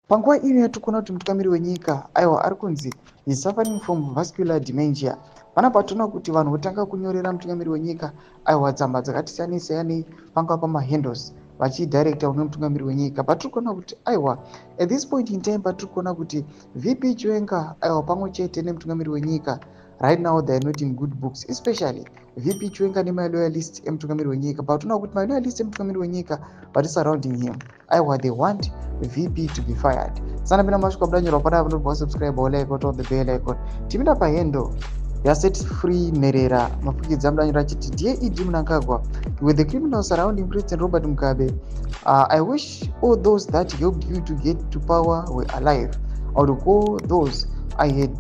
Panguva ino yatikuona kuti mutungamiri wenyika aiwa ari kunzi is suffering from vascular dementia. Panapa tinoona kuti vanhu votanga kunyorera mutungamiri wenyika aiwa tsamba dzakati siyanei siyanei pangava pamahandles vachidirecta une mutungamiri wenyika. Patiri kuona kuti aiwa at this point in time patiri kuona kuti VP Chwenga aiwa pamwe chete nemutungamiri wenyika right now they are not in good books, especially VP Chwenga nemaloyalist emutungamiri wenyika. Patinoona kuti maloyalist emutungamiri wenyika vari surrounding him aiwa they want VP to be fired. Sana pina mashuka blanyo pada vanobva subscribe or like on the bell icon. Timina pa hendo ya set free Nerera mafukidza blanyo rachiti dear Idi Mnangagwa, with the criminals surrounding President Robert Mugabe, I wish all those that helped you to get to power were alive. I would call those I had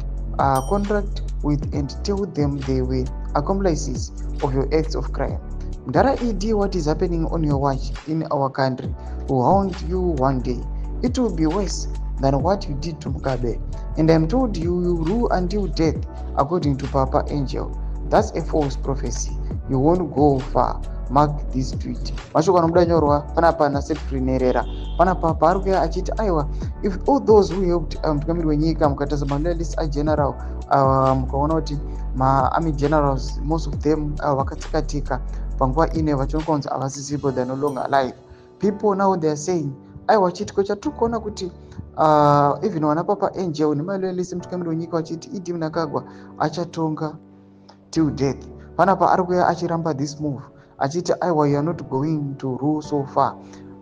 contract with and tell them they were accomplices of your acts of crime. Mdara Idi, what is happening on your watch in our country will haunt you one day. It will be worse than what you did to Mugabe. And I'm told you will rule until death, according to Papa Angel. That's a false prophecy. You won't go far. Mark this tweet. Mashuka nomudanyorwa panapa na set free Nerera. Panapa parukuya achiti aiwa, if all those who helped mutungamiri wenyika mukatazama loyalists general mukaona kuti army generals most of them vakatsikatika panguva ine vachinokunzi havasisipo, they are no longer alive. People now they are saying aiwa chitiko chatiri kuona kuti even wana Papa Angel nemaloyalist mutungamiri wenyika vachiti Idi Mnangagwa achatonga till death. Panapa arikuya achiramba this move achiti aiwa you are not going to rule so far.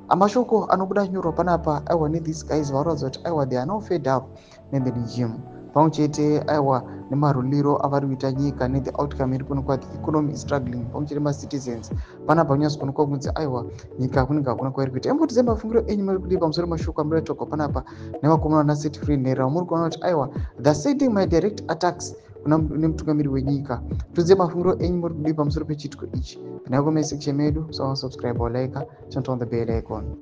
Amashoko anobuda nyorwa panapa aiwa these guys varodza kuti aiwa they are now fed up the regime pamwe chete aiwa nemaruliro avari kuita nyika the outcome iri kuonekwa the economy is struggling pamwe chete macitizens panapa kunyazi kuonekwa kunzi aiwa nyika kunenge hakuna kwairi kuita. Embotidze mafungiro enyu muri kudii pamusoro mashoko amuri atogwa panapa nevakomana naset free Nerera muri kuona kuti aiwa the sending my direct attacks nemutungamiri wenyika. Tudze mafungiro enyu muri kudii pamusoro pechitiko ichi. Pinai comment section medu, so subscribe or like, turn on the bell icon.